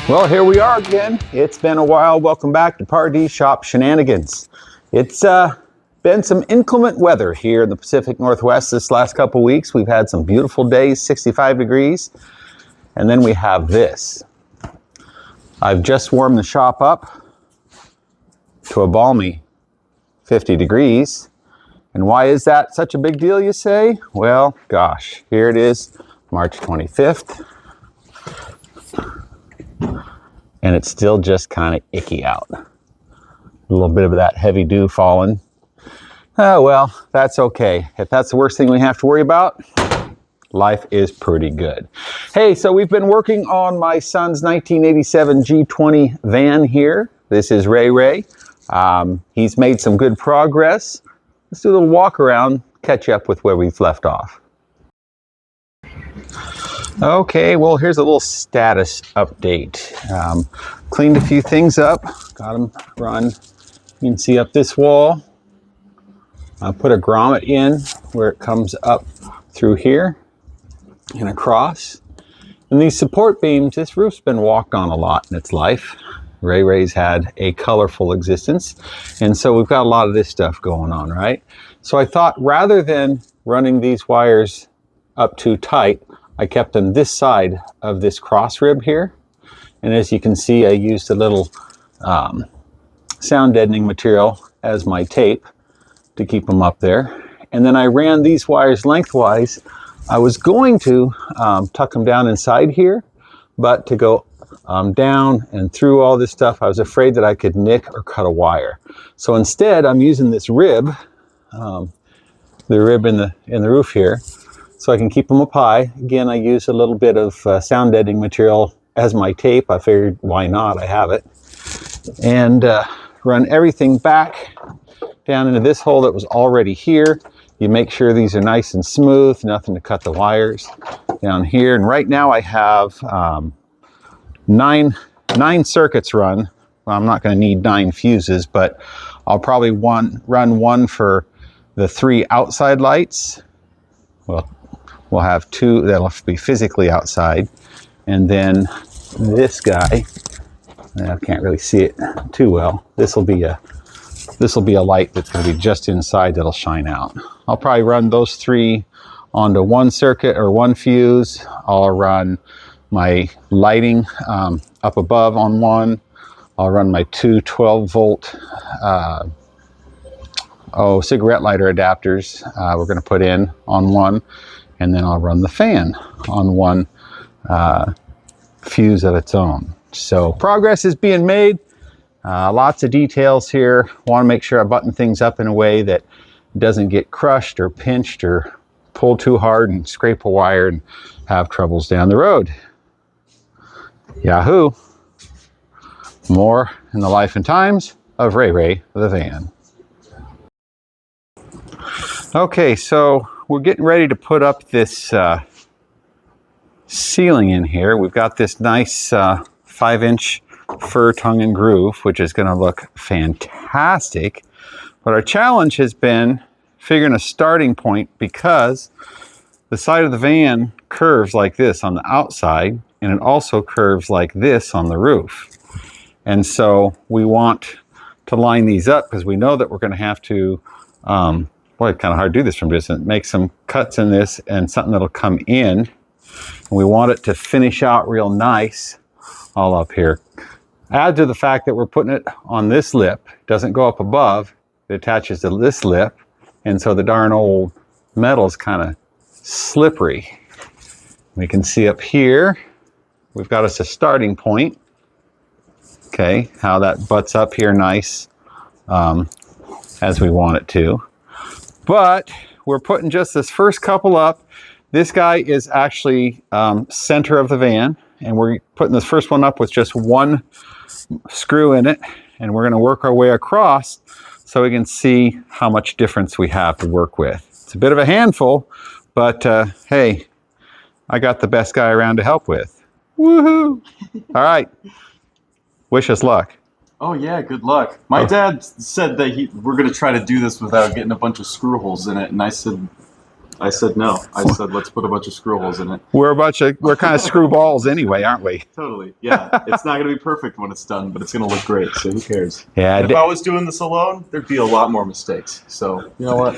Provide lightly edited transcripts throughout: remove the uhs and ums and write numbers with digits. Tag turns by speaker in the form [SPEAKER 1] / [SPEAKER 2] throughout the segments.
[SPEAKER 1] Well, here we are again. It's been a while. Welcome back to Pardee Shop Shenanigans. It's been some inclement weather here in the Pacific Northwest this last couple weeks. We've had some beautiful days, 65 degrees, and then we have this. I've just warmed the shop up to a balmy 50 degrees. And why is that such a big deal, you say? Well, gosh, here it is, March 25th. And it's still just kind of icky out. A little bit of that heavy dew falling. Oh, well, that's okay. If that's the worst thing we have to worry about, life is pretty good. Hey, so we've been working on my son's 1987 G20 van here. This is Ray. He's made some good progress. Let's do a little walk around, catch up with where we've left off. Okay, well, here's a little status update. Cleaned a few things up, got them run. You can see up this wall. I put a grommet in where it comes up through here and across. And these support beams, this roof's been walked on a lot in its life. Ray's had a colorful existence. And so we've got a lot of this stuff going on, right? So I thought rather than running these wires up too tight, I kept them this side of this cross rib here. And as you can see, I used a little sound deadening material as my tape to keep them up there. And then I ran these wires lengthwise. I was going to tuck them down inside here, but to go down and through all this stuff, I was afraid that I could nick or cut a wire. So instead, I'm using this rib, the rib in the roof here, so I can keep them up high. Again, I use a little bit of sound deadening material as my tape. I figured, why not? I have it. And run everything back down into this hole that was already here. You make sure these are nice and smooth, nothing to cut the wires down here. And right now I have nine circuits run. Well, I'm not going to need 9 fuses, but I'll probably run one for the 3 outside lights. Well, we'll have 2 that'll be physically outside. And then this guy, I can't really see it too well. This will be a light that's going to be just inside that'll shine out. I'll probably run those 3 onto 1 circuit or 1 fuse. I'll run my lighting up above on 1. I'll run my 2 12-volt cigarette lighter adapters we're going to put in on 1. And then I'll run the fan on 1 fuse of its own. So progress is being made. Lots of details here. Want to make sure I button things up in a way that doesn't get crushed or pinched or pull too hard and scrape a wire and have troubles down the road. Yahoo! More in the life and times of Ray the van. Okay, so we're getting ready to put up this ceiling in here. We've got this nice 5-inch fir tongue and groove, which is going to look fantastic. But our challenge has been figuring a starting point, because the side of the van curves like this on the outside, and it also curves like this on the roof. And so we want to line these up because we know that we're going to have to, boy, it's kind of hard to do this from distance, make some cuts in this and something that'll come in. And we want it to finish out real nice all up here. Add to the fact that we're putting it on this lip. It doesn't go up above. It attaches to this lip. And so the darn old metal is kind of slippery. We can see up here, we've got us a starting point. Okay, how that butts up here nice as we want it to. But we're putting just this first couple up. This guy is actually center of the van, and we're putting this first one up with just 1 screw in it, and we're going to work our way across so we can see how much difference we have to work with. It's a bit of a handful, but hey, I got the best guy around to help with. Woohoo! All right, wish us luck.
[SPEAKER 2] Oh yeah, good luck. My dad said that we're going to try to do this without getting a bunch of screw holes in it, and I said, I said no. I said let's put a bunch of screw holes in it.
[SPEAKER 1] We're kind of screwballs anyway, aren't we?
[SPEAKER 2] Totally. Yeah. It's not going to be perfect when it's done, but it's going to look great. So who cares?
[SPEAKER 1] Yeah.
[SPEAKER 2] And if I was doing this alone, there'd be a lot more mistakes. So you know what?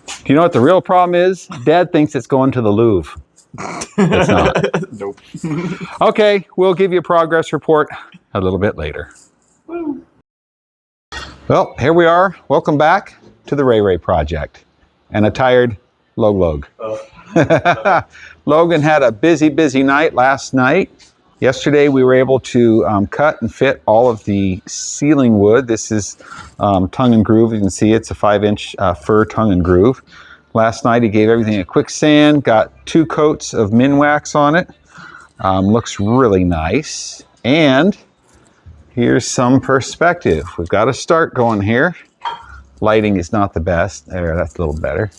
[SPEAKER 1] Do you know what the real problem is? Dad thinks it's going to the Louvre. It's not.
[SPEAKER 2] Nope.
[SPEAKER 1] Okay, we'll give you a progress report a little bit later.
[SPEAKER 2] Woo.
[SPEAKER 1] Well, here we are. Welcome back to the Ray Ray Project and a tired Log. Logan had a busy night last night. Yesterday we were able to cut and fit all of the ceiling wood. This is tongue and groove. You can see it's a 5-inch fir tongue and groove. Last night he gave everything a quick sand, got 2 coats of Minwax on it. Looks really nice. And here's some perspective. We've got a start going here. Lighting is not the best. There, that's a little better.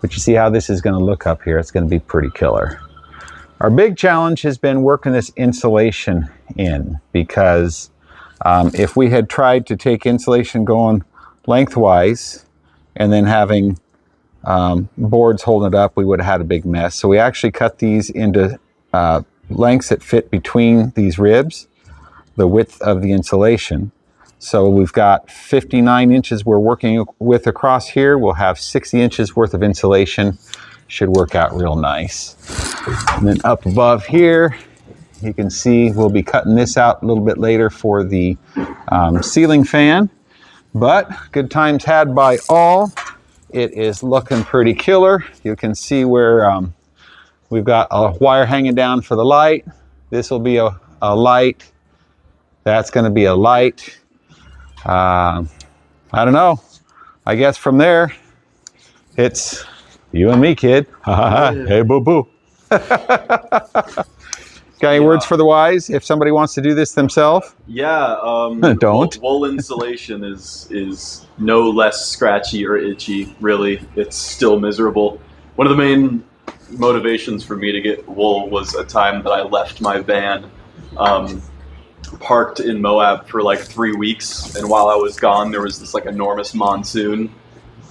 [SPEAKER 1] But you see how this is going to look up here. It's going to be pretty killer. Our big challenge has been working this insulation in, because if we had tried to take insulation going lengthwise and then having boards holding it up, we would have had a big mess. So we actually cut these into lengths that fit between these ribs, the width of the insulation. So we've got 59 inches we're working with across here. We'll have 60 inches worth of insulation. Should work out real nice. And then up above here, you can see we'll be cutting this out a little bit later for the ceiling fan. But good times had by all. It is looking pretty killer. You can see where we've got a wire hanging down for the light. This will be a light. That's going to be a light. I don't know. I guess from there, it's you and me, kid. Hey, boo-boo. Got any words for the wise if somebody wants to do this themselves?
[SPEAKER 2] Yeah.
[SPEAKER 1] Don't.
[SPEAKER 2] Wool insulation is no less scratchy or itchy, really. It's still miserable. One of the main motivations for me to get wool was a time that I left my van parked in Moab for like 3 weeks, and while I was gone there was this like enormous monsoon.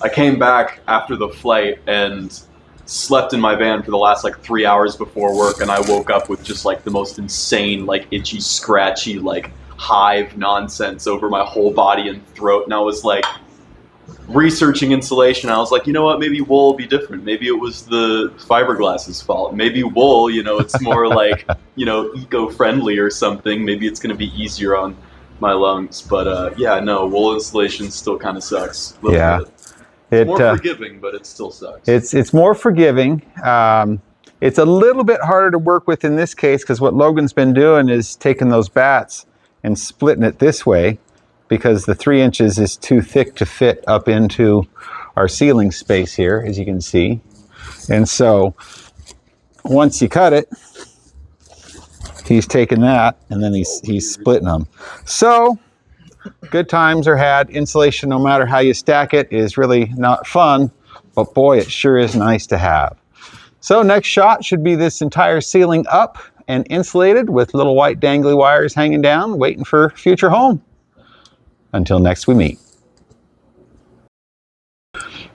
[SPEAKER 2] I came back after the flight and slept in my van for the last like 3 hours before work, and I woke up with just like the most insane like itchy, scratchy, like hive nonsense over my whole body and throat. And I was like researching insulation. I was like, you know what, maybe wool will be different. Maybe it was the fiberglass's fault. Maybe wool, you know, it's more like, you know, eco-friendly or something. Maybe it's going to be easier on my lungs. But yeah, no, wool insulation still kind of sucks.
[SPEAKER 1] Yeah.
[SPEAKER 2] Bit. It's more forgiving, but it still sucks.
[SPEAKER 1] It's more forgiving. It's a little bit harder to work with in this case, because what Logan's been doing is taking those bats and splitting it this way, because the 3 inches is too thick to fit up into our ceiling space here, as you can see. And so once you cut it, he's taking that and then he's splitting them. So good times are had. Insulation, no matter how you stack it, is really not fun, but boy, it sure is nice to have. So next shot should be this entire ceiling up and insulated with little white dangly wires hanging down, waiting for future home. Until next we meet.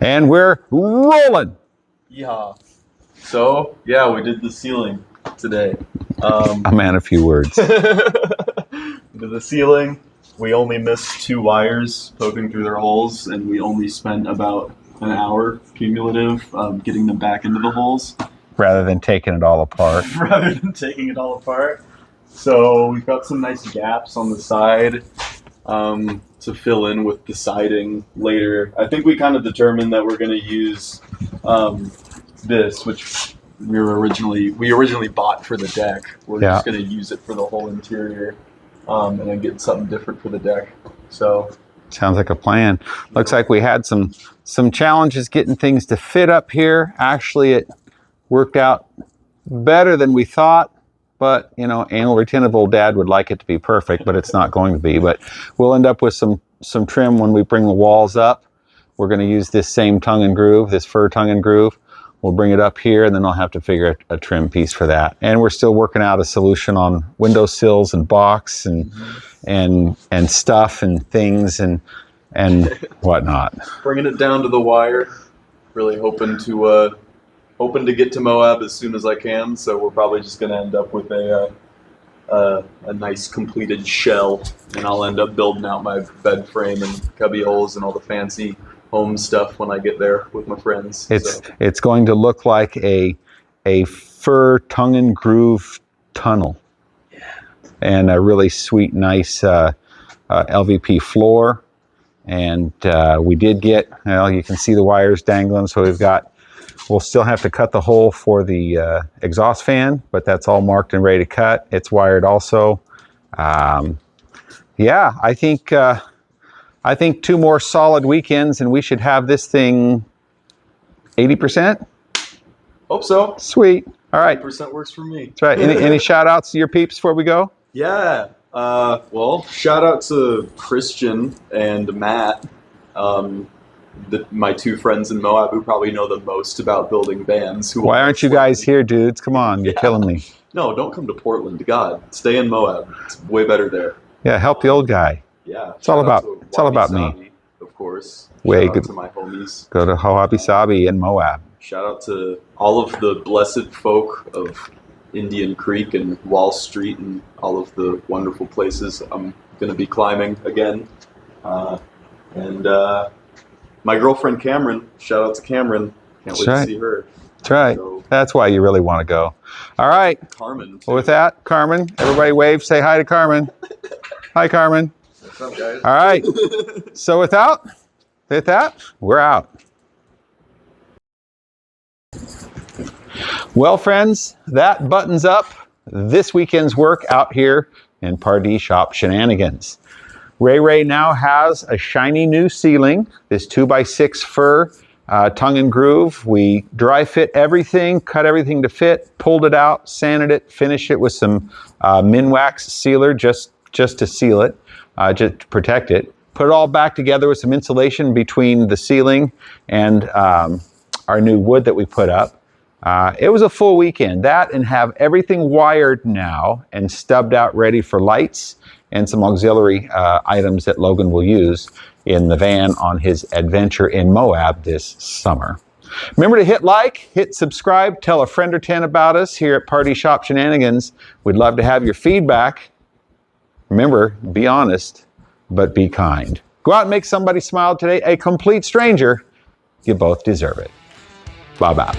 [SPEAKER 1] And we're rolling.
[SPEAKER 2] Yeah. So, yeah, we did the ceiling today.
[SPEAKER 1] A man of few words.
[SPEAKER 2] We did the ceiling. We only missed 2 wires poking through their holes, and we only spent about an hour cumulative getting them back into the holes.
[SPEAKER 1] Rather than taking it all apart.
[SPEAKER 2] Rather than taking it all apart. So we've got some nice gaps on the side to fill in with the siding later. I think we kind of determined that we're going to use this, which we originally bought for the deck. We're just going to use it for the whole interior, and then get something different for the deck. So
[SPEAKER 1] sounds like a plan. Looks like we had some challenges getting things to fit up here. Actually, it worked out better than we thought. But, you know, anal retentive old dad would like it to be perfect, but it's not going to be. But we'll end up with some trim when we bring the walls up. We're going to use this same tongue and groove, this fir tongue and groove. We'll bring it up here, and then I'll have to figure a trim piece for that. And we're still working out a solution on windowsills and box and stuff and things and whatnot.
[SPEAKER 2] Bringing it down to the wire. Really hoping to hoping to get to Moab as soon as I can. So we're probably just going to end up with a nice completed shell, and I'll end up building out my bed frame and cubby holes and all the fancy home stuff when I get there with my friends.
[SPEAKER 1] It's going to look like a fur tongue and groove tunnel, and a really sweet, nice LVP floor. And we did get, well, you can see the wires dangling, so we'll still have to cut the hole for the exhaust fan, but that's all marked and ready to cut. It's wired also. Yeah, I think 2 more solid weekends and we should have this thing 80%.
[SPEAKER 2] Hope so.
[SPEAKER 1] Sweet. All right.
[SPEAKER 2] 80% works for me.
[SPEAKER 1] That's right. Any shout outs to your peeps before we go?
[SPEAKER 2] Yeah. Well, shout out to Christian and Matt, my 2 friends in Moab who probably know the most about building vans.
[SPEAKER 1] Why aren't you guys here, dudes? Come on, you're killing me.
[SPEAKER 2] No, don't come to Portland. God, stay in Moab. It's way better there.
[SPEAKER 1] Yeah, help the old guy.
[SPEAKER 2] Yeah.
[SPEAKER 1] It's all about me.
[SPEAKER 2] Of course.
[SPEAKER 1] Way
[SPEAKER 2] shout
[SPEAKER 1] good.
[SPEAKER 2] out to my homies.
[SPEAKER 1] Go to Hawabi Sabi in Moab.
[SPEAKER 2] Shout out to all of the blessed folk of Indian Creek and Wall Street and all of the wonderful places I'm going to be climbing again. And my girlfriend Cameron, shout out to Cameron. Can't wait to see her.
[SPEAKER 1] That's right.
[SPEAKER 2] So,
[SPEAKER 1] that's why you really want to go. All right.
[SPEAKER 2] Carmen.
[SPEAKER 1] Well, with that, Carmen, everybody wave, say hi to Carmen. Hi, Carmen.
[SPEAKER 2] What's up, guys?
[SPEAKER 1] All right. So with that, we're out. Well, friends, that buttons up this weekend's work out here in Pardee Shop Shenanigans. Ray now has a shiny new ceiling, this 2x6 fir tongue and groove. We dry fit everything, cut everything to fit, pulled it out, sanded it, finished it with some Minwax sealer just to seal it, just to protect it. Put it all back together with some insulation between the ceiling and our new wood that we put up. It was a full weekend. That and have everything wired now and stubbed out ready for lights and some auxiliary items that Logan will use in the van on his adventure in Moab this summer. Remember to hit like, hit subscribe, tell a friend or 10 about us here at Pardee Shop Shenanigans. We'd love to have your feedback. Remember, be honest, but be kind. Go out and make somebody smile today. A complete stranger, you both deserve it. Bye-bye.